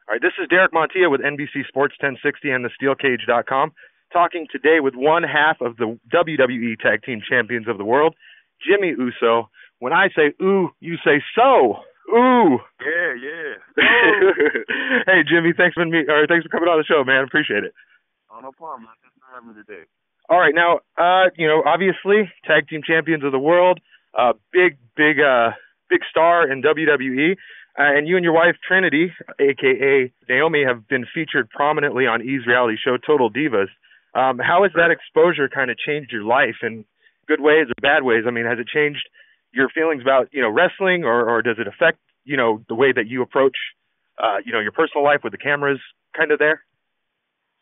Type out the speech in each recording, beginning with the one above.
All right, this is Derek Montilla with NBC Sports 1060 and TheSteelCage.com, talking today with one half of the WWE Tag Team Champions of the World, Jimmy Uso. When I say ooh, you say so. Ooh. Yeah. Hey, Jimmy, thanks for coming on the show, man. Appreciate it. Oh, no problem. Thanks for having me today. All right, now, obviously, Tag Team Champions of the World, big star in WWE. And you and your wife, Trinity, a.k.a. Naomi, have been featured prominently on E's reality show, Total Divas. How has that exposure kind of changed your life in good ways or bad ways? I mean, has it changed your feelings about, wrestling, or does it affect, the way that you approach, your personal life with the cameras kind of there?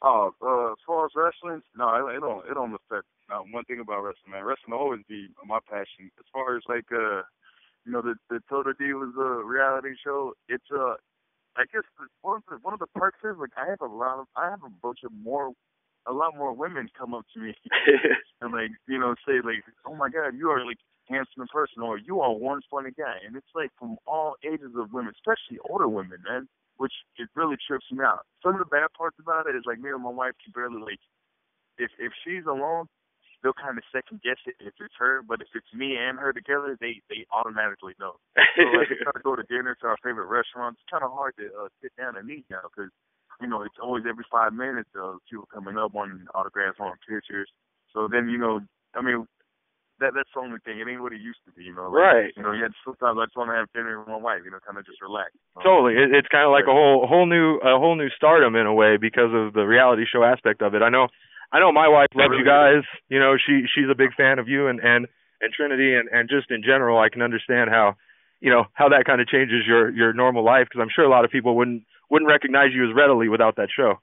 Oh, as far as wrestling, no, it don't affect one thing about wrestling, man. Wrestling will always be my passion. As far as the Total Divas reality show, it's I guess one of the perks is I have a lot more women come up to me and say oh my God, you are handsome in person, or you are one funny guy, and it's from all ages of women, especially older women, man, which it really trips me out. Some of the bad parts about it is me and my wife can barely if she's alone, they'll kind of second guess it if it's her, but if it's me and her together, they automatically know. So we try to go to dinner to our favorite restaurants. It's kind of hard to sit down and eat now because it's always every 5 minutes people coming up wanting autographs, wanting pictures. So then that's the only thing. It ain't what it used to be. Right. Sometimes I just want to have dinner with my wife. Kind of just relax. Totally. It's kind of like a whole new stardom in a way because of the reality show aspect of it. I know my wife loves you guys. She's a big fan of you and Trinity and just in general. I can understand how that kind of changes your normal life, because I'm sure a lot of people wouldn't recognize you as readily without that show.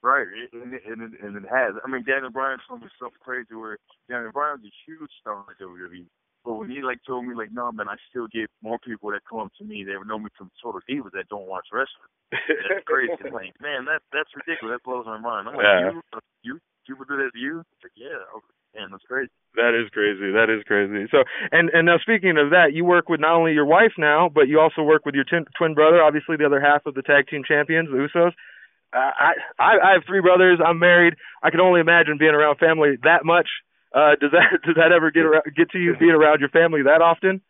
Right, and it has. I mean, Daniel Bryan told me something crazy where Daniel Bryan's a huge star in WWE. But when he told me no, man, I still get more people that come up to me that know me from Total Divas that don't watch wrestling. That's crazy. Man, that's ridiculous. That blows my mind. I'm you people do that to you? Yeah, man, that's crazy. That is crazy. So, and now speaking of that, you work with not only your wife now, but you also work with your twin brother, obviously the other half of the Tag Team Champions, the Usos. I have 3 brothers. I'm married. I can only imagine being around family that much. Does that ever get to you, being around your family that often?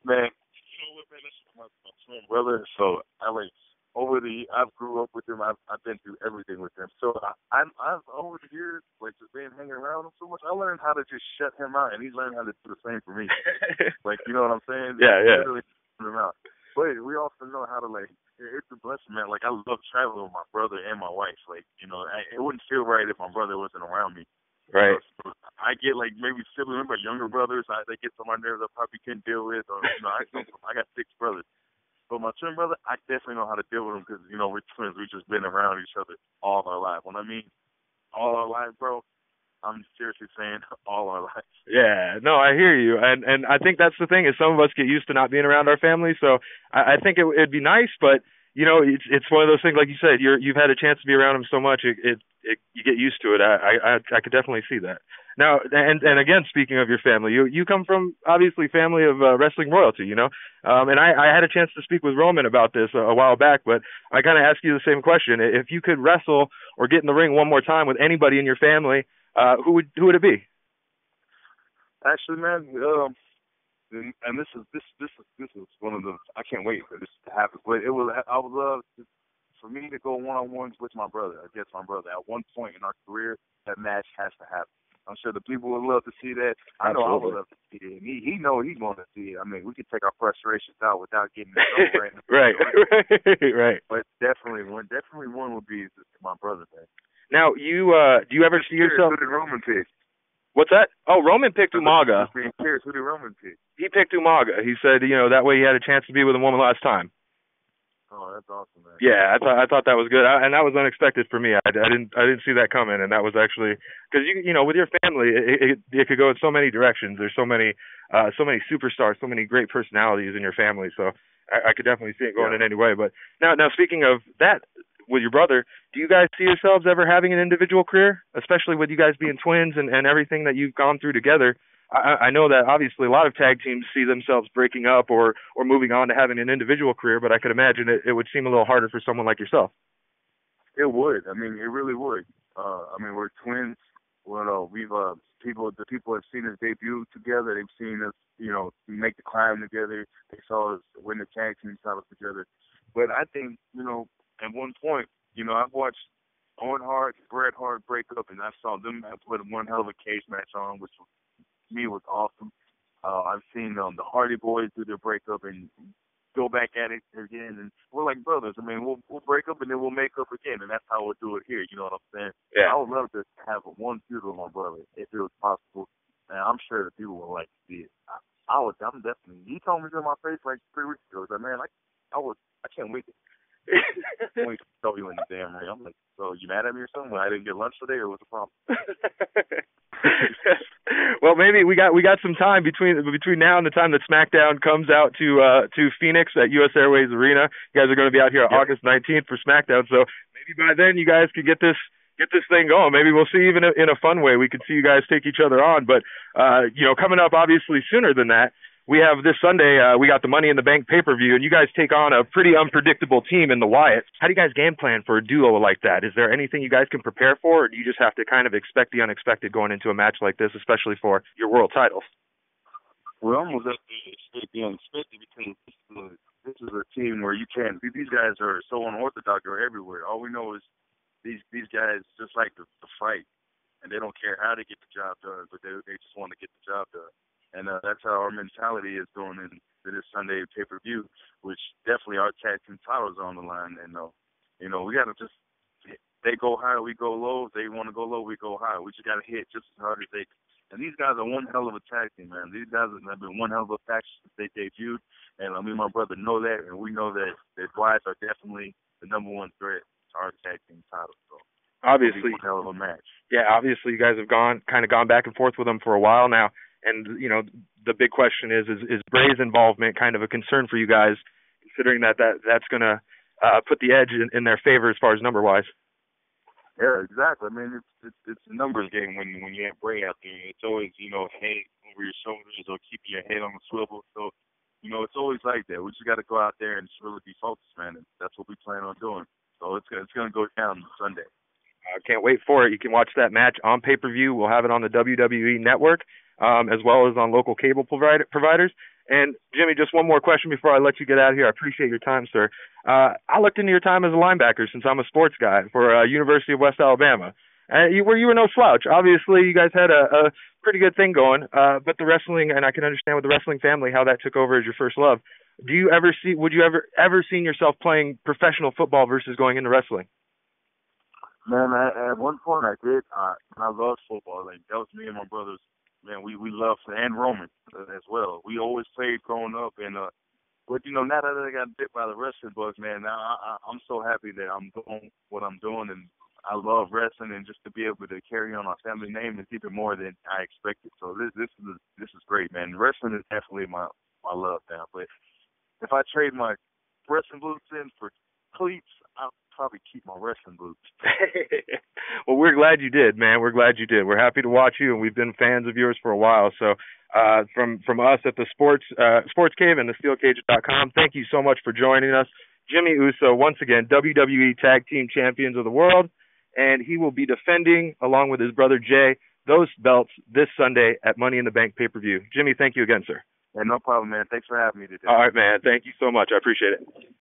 Man, this is my twin brother. So I've grew up with him. I've been through everything with him. So I've over the years, just being hanging around him so much, I learned how to just shut him out, and he's learned how to do the same for me. You know what I'm saying? Yeah. Really shut him out. But we also know how to it's a blessing, man. I love traveling with my brother and my wife. It wouldn't feel right if my brother wasn't around me. Right. So I get maybe siblings, my younger brothers. They get some of my nerves I probably couldn't deal with. Or I got 6 brothers, but my twin brother, I definitely know how to deal with him because we're twins. We've just been around each other all our life. When I mean all our life, bro, I'm seriously saying all our life. Yeah, no, I hear you, and I think that's the thing is some of us get used to not being around our family, so I think it'd be nice, but it's one of those things, like you said, you've had a chance to be around them so much, you get used to it. I could definitely see that. Now, and again, speaking of your family, you come from obviously family of wrestling royalty, and I had a chance to speak with Roman about this a while back, but I kind of ask you the same question: if you could wrestle or get in the ring one more time with anybody in your family, who would it be? Actually, man, and this is one of the, I can't wait for this to happen. But I would love for me to go one-on-ones with my brother, against my brother. At one point in our career, that match has to happen. I'm sure the people would love to see that. I know I would love to see it. He know he's going to see it. I mean, we could take our frustrations out without getting it right. Right. But definitely one would be my brother, man. Now, do you ever see yourself? Who did Roman pick? What's that? Oh, Roman picked Umaga. Who did Roman pick? He picked Umaga. He said, that way he had a chance to be with a woman last time. Oh, that's awesome, man. Yeah, I thought that was good, and that was unexpected for me. I didn't see that coming, and that was actually because with your family, it could go in so many directions. There's so many superstars, so many great personalities in your family. So I could definitely see it going in any way. But now speaking of that, with your brother, do you guys see yourselves ever having an individual career, especially with you guys being twins and everything that you've gone through together? I know that obviously a lot of tag teams see themselves breaking up or moving on to having an individual career, but I could imagine it would seem a little harder for someone like yourself. It would. I mean, it really would. I mean, we're twins. Well, we've the people have seen us debut together. They've seen us, make the climb together. They saw us win the tag team titles together. But I think, at one point, I've watched Owen Hart, Bret Hart break up, and I saw them put one hell of a cage match on, which to me was awesome. I've seen the Hardy Boys do their breakup and go back at it again, and we're like brothers. I mean, we'll break up and then we'll make up again, and that's how we'll do it here. You know what I'm saying? Yeah. I would love to have one feud with my brother if it was possible, and I'm sure that people would like to see it. I'm definitely. He told me to my face like 3 weeks ago. He's like, man, I can't wait to. Wait to show you in the damn ring. I'm like, so you mad at me or something? I didn't get lunch today, or what's the problem? Well, maybe we got some time between now and the time that SmackDown comes out to Phoenix at US Airways Arena. You guys are going to be out here on August 19th for SmackDown, so maybe by then you guys could get this thing going. Maybe we'll see even in a fun way. We could see you guys take each other on, but coming up obviously sooner than that, we have this Sunday, we got the Money in the Bank pay-per-view, and you guys take on a pretty unpredictable team in the Wyatts. How do you guys game plan for a duo like that? Is there anything you guys can prepare for, or do you just have to kind of expect the unexpected going into a match like this, especially for your world titles? We almost have to expect the unexpected because this is a team where you can't. These guys are so unorthodox. They're everywhere. All we know is these guys just like to fight, and they don't care how to get the job done, but they just want to get the job done. And that's how our mentality is going into this Sunday pay-per-view, which definitely our tag team titles are on the line. And, we got to just, they go high, we go low. If they want to go low, we go high. We just got to hit just as hard as they can. And these guys are one hell of a tag team, man. These guys have been one hell of a faction since they debuted. And me and my brother know that, and we know that Wyatts are definitely the number one threat to our tag team titles. So obviously, one hell of a match. Yeah, obviously you guys have gone back and forth with them for a while now. And, the big question is Bray's involvement kind of a concern for you guys, considering that's going to put the edge in their favor as far as number-wise? Yeah, exactly. I mean, it's a numbers game when you have Bray out there. It's always, head over your shoulders or keeping your head on the swivel. So, it's always like that. We just got to go out there and just really be focused, man. And that's what we plan on doing. So it's going to go down Sunday. I can't wait for it. You can watch that match on pay-per-view. We'll have it on the WWE Network, as well as on local cable providers. And, Jimmy, just one more question before I let you get out of here. I appreciate your time, sir. I looked into your time as a linebacker since I'm a sports guy for University of West Alabama. You were no slouch. Obviously, you guys had a pretty good thing going, but the wrestling, and I can understand with the wrestling family how that took over as your first love. Would you ever seen yourself playing professional football versus going into wrestling? Man, at one point I did. I loved football. Like, that was me and my brothers. Man, we loved, and Roman as well. We always played growing up, and but now that I got bit by the wrestling bug, man, now I'm so happy that I'm doing what I'm doing, and I love wrestling, and just to be able to carry on our family name is even more than I expected. So this is great, man. Wrestling is definitely my love now. But if I trade my wrestling boots in for cleats, I'll probably keep my wrestling boots. Well, we're glad you did, man. We're glad you did. We're happy to watch you, and we've been fans of yours for a while. So from us at the Sports Cave and the SteelCage.com, thank you so much for joining us. Jimmy Uso, once again, WWE Tag Team Champions of the World, and he will be defending, along with his brother Jay, those belts this Sunday at Money in the Bank pay-per-view. Jimmy, thank you again, sir. Yeah, no problem, man. Thanks for having me today. All right, man. Thank you so much. I appreciate it.